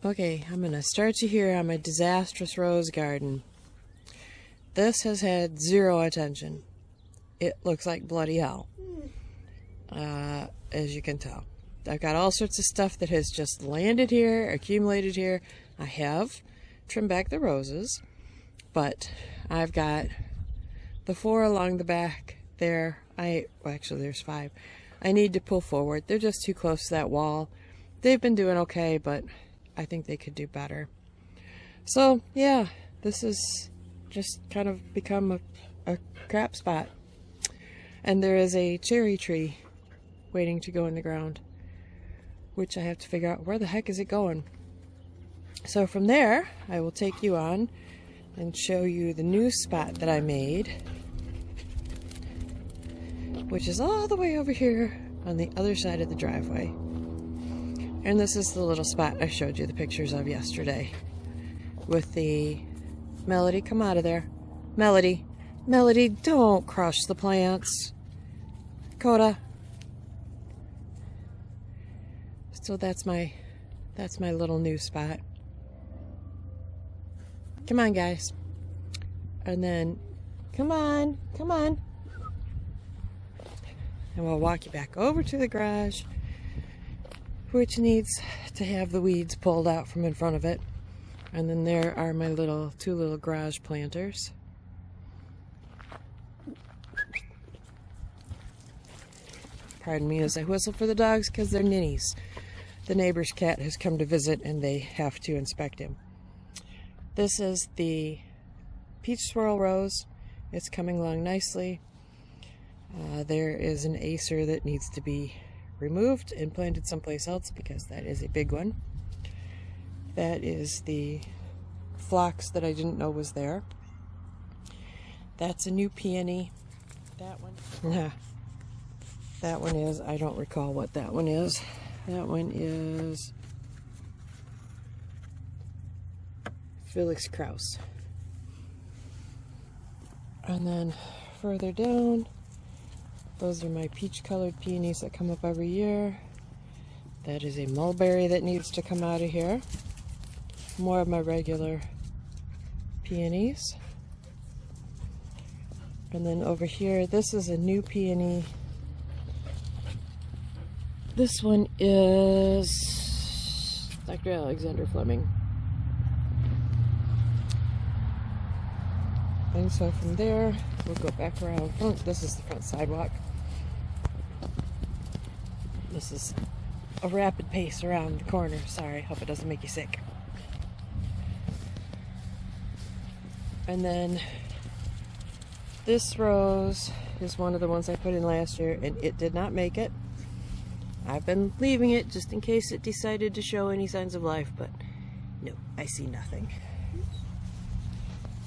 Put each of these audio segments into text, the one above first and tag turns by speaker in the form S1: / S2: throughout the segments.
S1: Okay, I'm going to start you here on my disastrous rose garden. This has had zero attention. It looks like bloody hell, as you can tell. I've got all sorts of stuff that has just landed here, accumulated here. I have trimmed back the roses, but I've got the 4 along the back there. Well, actually, there's 5. I need to pull forward. They're just too close to that wall. They've been doing okay, but I think they could do better. So, yeah, this has just kind of become a crap spot. And there is a cherry tree waiting to go in the ground, which I have to figure out where the heck is it going. So from there, I will take you on and show you the new spot that I made, which is all the way over here on the other side of the driveway. And this is the little spot I showed you the pictures of yesterday with the Melody. Come out of there. Melody. Melody, don't crush the plants. Coda. So that's my little new spot. Come on, guys. And then, come on. And we'll walk you back over to the garage, which needs to have the weeds pulled out from in front of it. And then there are my 2 little garage planters. Pardon me as I whistle for the dogs because they're ninnies. The neighbor's cat has come to visit and they have to inspect him. This is the peach swirl rose. It's coming along nicely. There is an acer that needs to be removed and planted someplace else because that is a big one. That is the phlox that I didn't know was there. That's a new peony. That one. That one is, I don't recall what that one is. That one is Felix Kraus. And then further down, those are my peach colored peonies that come up every year. That is a mulberry that needs to come out of here. More of my regular peonies. And then over here, this is a new peony. This one is Dr. Alexander Fleming. And so from there, we'll go back around. Oh, this is the front sidewalk. This is a rapid pace around the corner. Sorry, hope it doesn't make you sick. And then this rose is one of the ones I put in last year, and it did not make it. I've been leaving it just in case it decided to show any signs of life, but no, I see nothing.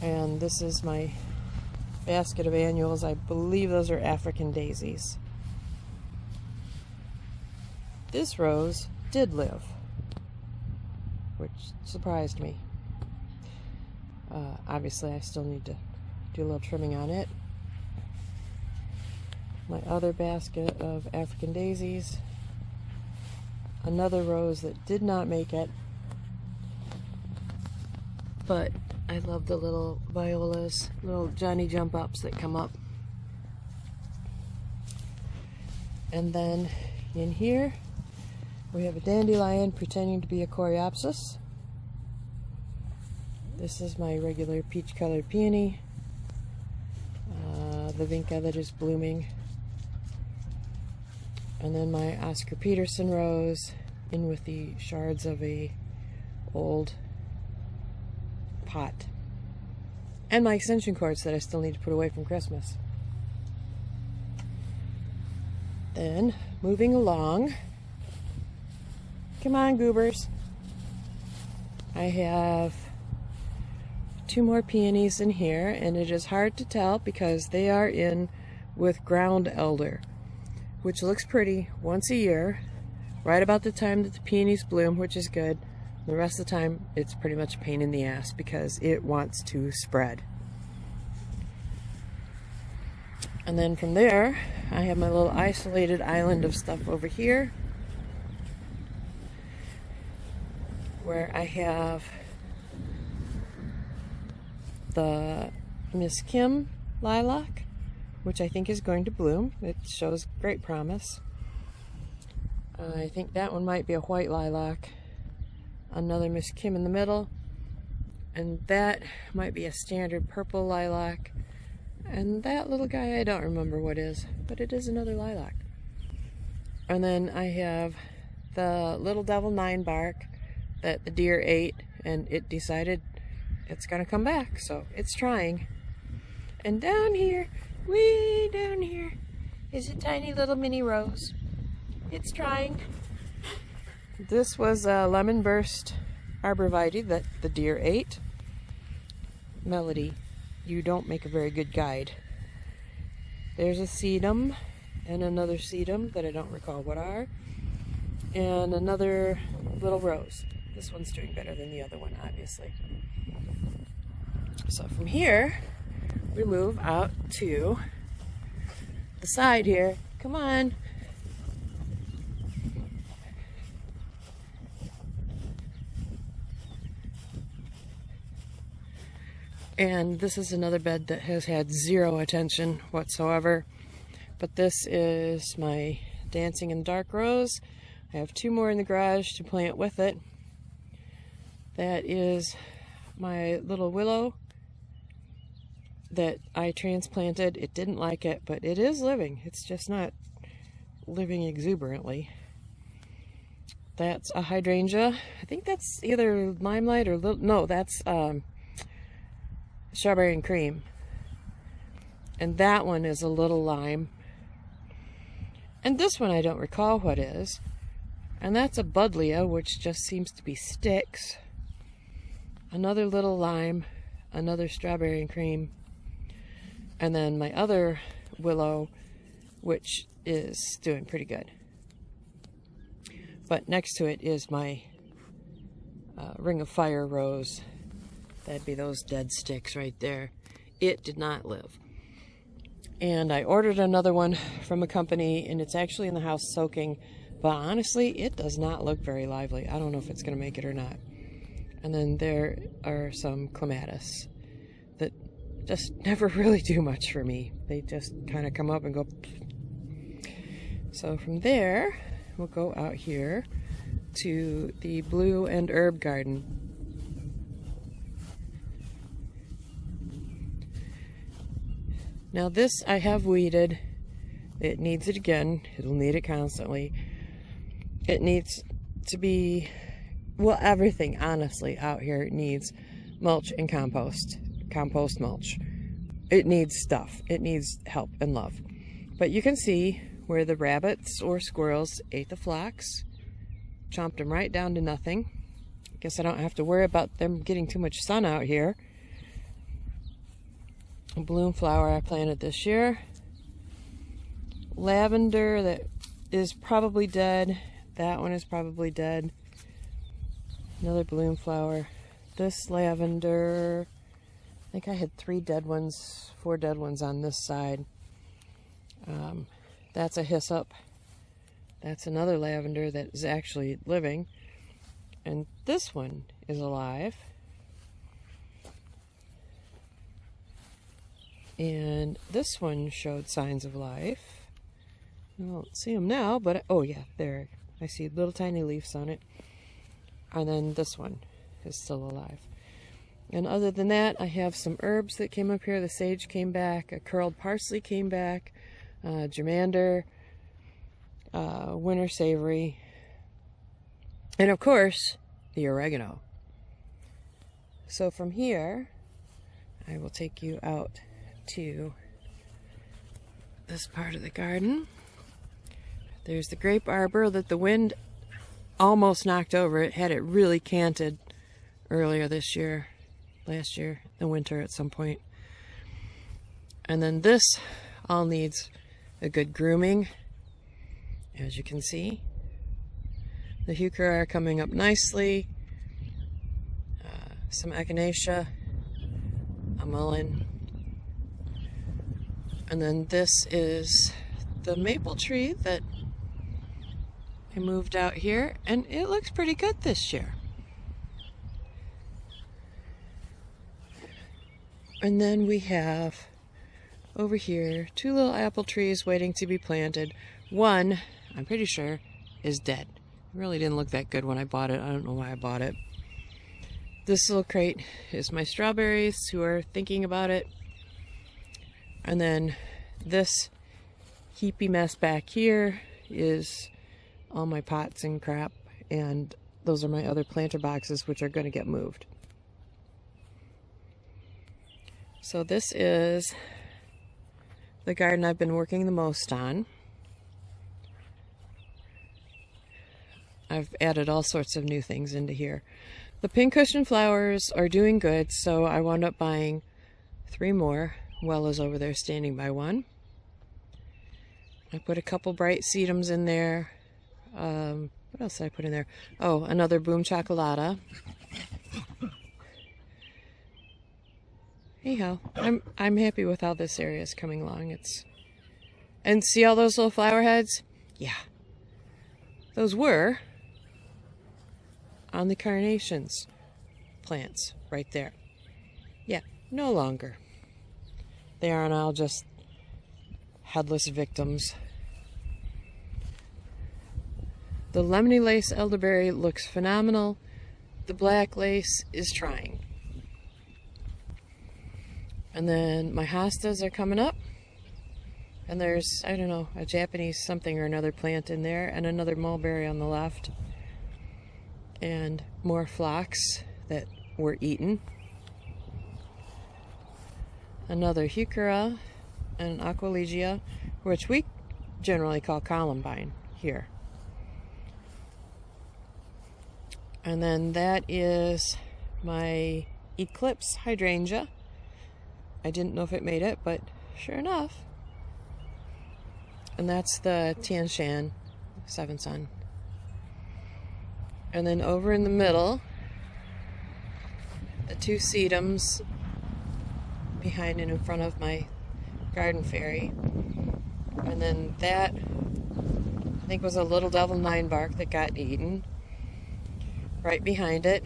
S1: And this is my basket of annuals. I believe those are African daisies. This rose did live, which surprised me. Obviously, I still need to do a little trimming on it. My other basket of African daisies. Another rose that did not make it. But I love the little violas, little Johnny jump ups that come up. And then in here, we have a dandelion pretending to be a coreopsis. This is my regular peach colored peony. The vinca that is blooming. And then my Oscar Peterson rose in with the shards of a old pot. And my extension cords that I still need to put away from Christmas. Then, moving along. Come on, goobers. I have 2 more peonies in here, and it is hard to tell because they are in with ground elder, which looks pretty once a year, right about the time that the peonies bloom, which is good. The rest of the time, it's pretty much a pain in the ass because it wants to spread. And then from there, I have my little isolated island of stuff over here. where I have the Miss Kim lilac, which I think is going to bloom. It shows great promise. I think that one might be a white lilac. Another Miss Kim in the middle. And that might be a standard purple lilac. And that little guy, I don't remember what is, but it is another lilac. And then I have the Little Devil 9-bark that the deer ate, and it decided it's gonna come back, so it's trying. And down here, way down here, is a tiny little mini rose. It's trying. This was a lemon burst arborvitae that the deer ate. Melody, you don't make a very good guide. There's a sedum and another sedum that I don't recall what are, and another little rose. This one's doing better than the other one, obviously. So from here, we move out to the side here. Come on. And this is another bed that has had zero attention whatsoever. But this is my Dancing in the Dark rose. I have 2 more in the garage to plant with it. That is my little willow that I transplanted. It didn't like it, but it is living. It's just not living exuberantly. That's a hydrangea. I think that's either limelight or no, that's strawberry and cream. And that one is a little lime. And this one I don't recall what is. And that's a buddleia, which just seems to be sticks. Another little lime, another strawberry and cream. And then my other willow, which is doing pretty good. But next to it is my Ring of Fire rose. That'd be those dead sticks right there. It did not live. And I ordered another one from a company, and it's actually in the house soaking. But honestly, it does not look very lively. I don't know if it's going to make it or not. And then there are some clematis that just never really do much for me. They just kind of come up and go. So from there, we'll go out here to the blue and herb garden. Now this I have weeded. It needs it again. It'll need it constantly. It needs to be, well, everything honestly out here needs mulch and compost. Compost mulch. It needs stuff. It needs help and love. But you can see where the rabbits or squirrels ate the phlox. Chomped them right down to nothing. Guess I don't have to worry about them getting too much sun out here. A bloom flower I planted this year. Lavender that is probably dead. That one is probably dead. Another bloom flower. This lavender, I think I had 4 dead ones on this side. That's a hyssop. That's another lavender that is actually living. And this one is alive. And this one showed signs of life. I don't see them now, but oh yeah, there. I see little tiny leaves on it. And then this one is still alive. And other than that, I have some herbs that came up here. The sage came back, a curled parsley came back, germander, winter savory, and of course, the oregano. So from here, I will take you out to this part of the garden. There's the grape arbor that the wind almost knocked over. It had it really canted earlier this year, last year, the winter at some point. And then this all needs a good grooming, as you can see. The heuchera are coming up nicely. Some echinacea, a mullein. And then this is the maple tree that I moved out here, and it looks pretty good this year. And then we have over here 2 little apple trees waiting to be planted. One, I'm pretty sure, is dead. It really didn't look that good when I bought it. I don't know why I bought it. This little crate is my strawberries, who are thinking about it. And then this heapy mess back here is all my pots and crap. And those are my other planter boxes, which are going to get moved. So this is the garden I've been working the most on. I've added all sorts of new things into here. The pincushion flowers are doing good, so I wound up buying 3 more. Well is over there standing by one. I put a couple bright sedums in there. What else did I put in there? Oh, another Boom Chocolata. Anyhow, I'm happy with how this area is coming along. And see all those little flower heads? Yeah. Those were on the carnations plants right there. Yeah, no longer. They are now just headless victims. The lemony lace elderberry looks phenomenal. The black lace is trying. And then my hostas are coming up. And there's, I don't know, a Japanese something or another plant in there, and another mulberry on the left. And more phlox that were eaten. Another heuchera and an aqualegia, which we generally call columbine here. And then that is my eclipse hydrangea. I didn't know if it made it, but sure enough. And that's the Tian Shan, Seven Sun. And then over in the middle, the 2 sedums behind and in front of my garden fairy. And then that, I think, was a little devil 9-bark that got eaten. Right behind it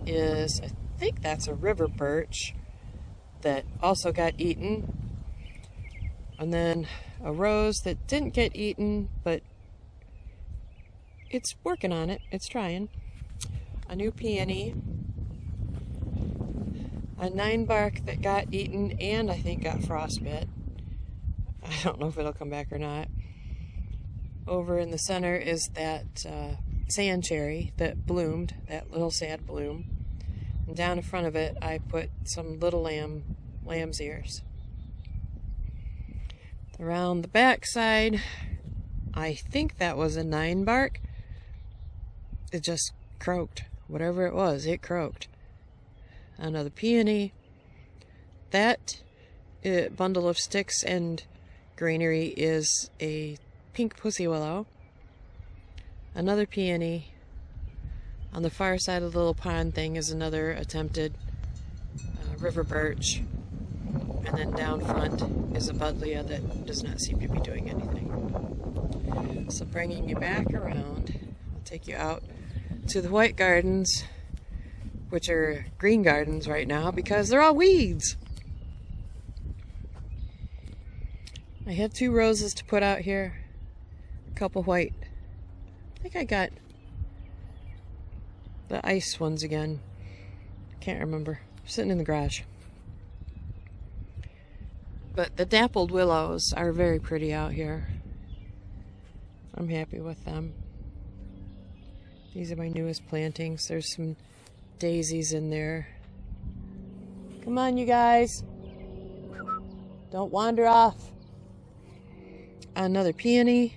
S1: is, I think that's a river birch that also got eaten. And then a rose that didn't get eaten, but it's working on it. It's trying. A new peony. A 9-bark that got eaten and I think got frostbit. I don't know if it'll come back or not. Over in the center is that sand cherry that bloomed, that little sad bloom. And down in front of it, I put some little lamb's ears. Around the back side, I think that was a 9-bark. It just croaked. Whatever it was, it croaked. Another peony. That bundle of sticks and greenery is a pink pussy willow. Another peony. On the far side of the little pond thing is another attempted river birch. And then down front is a buddleia that does not seem to be doing anything. So bringing you back around, I'll take you out to the white gardens, which are green gardens right now because they're all weeds. I have 2 roses to put out here, a couple white. I think I got the ice ones again. Can't remember. Sitting in the garage. But the dappled willows are very pretty out here. I'm happy with them. These are my newest plantings. There's some daisies in there. Come on, you guys. Don't wander off. Another peony.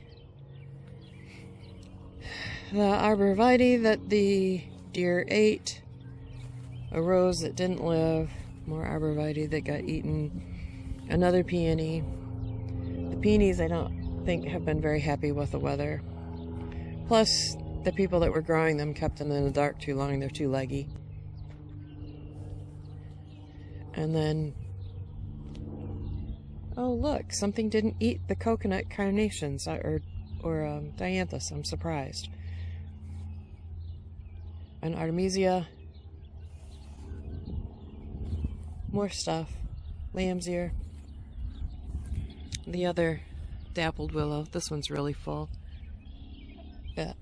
S1: The arborvitae that the deer ate. A rose that didn't live. More arborvitae that got eaten. Another peony. The peonies I don't think have been very happy with the weather. Plus, the people that were growing them kept them in the dark too long. They're too leggy. And then, oh look, something didn't eat the coconut carnations or dianthus. I'm surprised. An artemisia. More stuff. lamb's ear. The other dappled willow. This one's really full.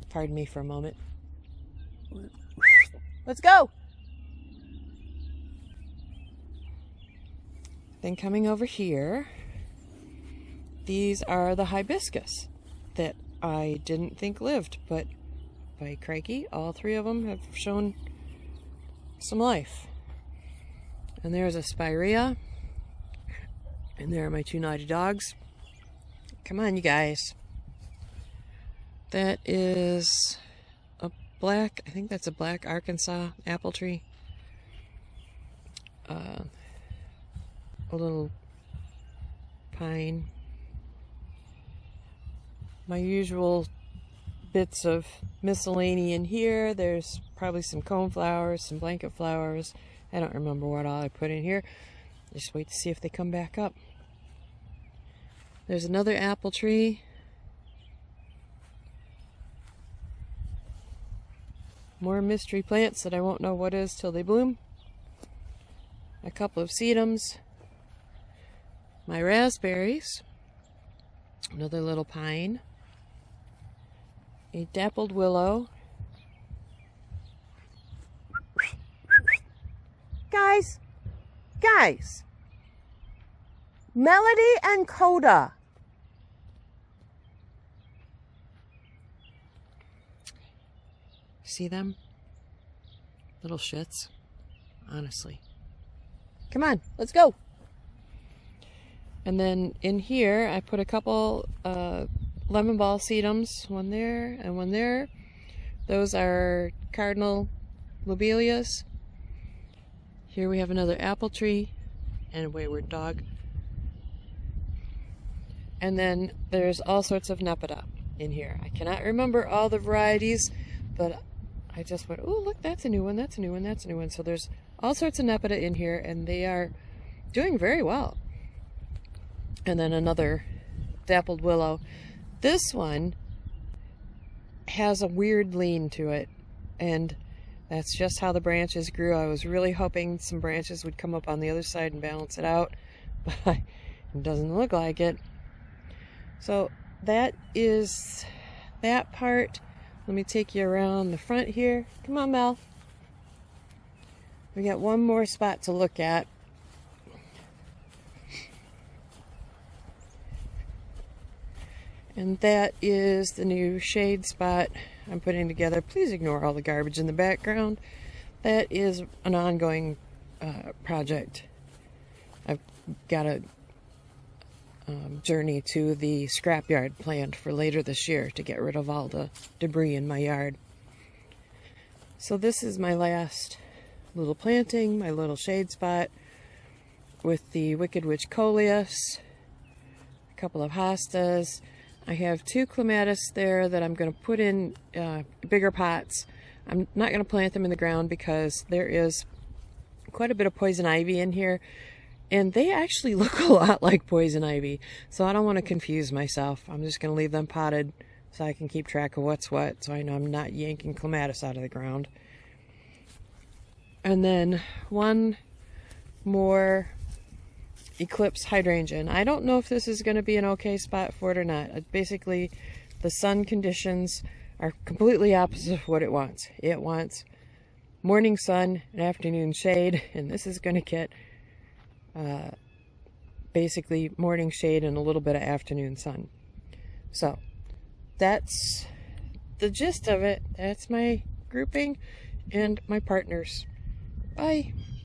S1: Pardon me for a moment. Let's go! Then coming over here, these are the hibiscus that I didn't think lived, but by crikey, all three of them have shown some life. And there's a spirea, and there are my two naughty dogs. Come on, you guys. That is a black, I think that's a black Arkansas apple tree. A little pine. My usual bits of miscellany in here. There's probably some coneflowers, some blanket flowers. I don't remember what all I put in here. Just wait to see if they come back up. There's another apple tree. More mystery plants that I won't know what is till they bloom. A couple of sedums. My raspberries. Another little pine. A dappled willow. Guys! Melody and Coda. See them? Little shits. Honestly. Come on, let's go. And then in here, I put a couple lemon ball sedums. One there and one there. Those are cardinal lobelias. Here we have another apple tree and a wayward dog. And then there's all sorts of nepeta in here. I cannot remember all the varieties, but I just went, oh, look, that's a new one, that's a new one, that's a new one. So there's all sorts of nepeta in here, and they are doing very well. And then another dappled willow. This one has a weird lean to it, and that's just how the branches grew. I was really hoping some branches would come up on the other side and balance it out, but it doesn't look like it. So that is that part. Let me take you around the front here. Come on, Mel. We got one more spot to look at. And that is the new shade spot I'm putting together. Please ignore all the garbage in the background. That is an ongoing project. I've got a journey to the scrapyard planned for later this year to get rid of all the debris in my yard. So this is my last little planting, my little shade spot with the Wicked Witch coleus, a couple of hostas. I have two clematis there that I'm going to put in bigger pots. I'm not going to plant them in the ground because there is quite a bit of poison ivy in here, and they actually look a lot like poison ivy, so I don't want to confuse myself. I'm just going to leave them potted so I can keep track of what's what, so I know I'm not yanking clematis out of the ground. And then one more Eclipse hydrangea. And I don't know if this is going to be an okay spot for it or not. Basically, the sun conditions are completely opposite of what it wants. It wants morning sun and afternoon shade, and this is going to get basically morning shade and a little bit of afternoon sun. So that's the gist of it. That's my grouping and my partners. Bye.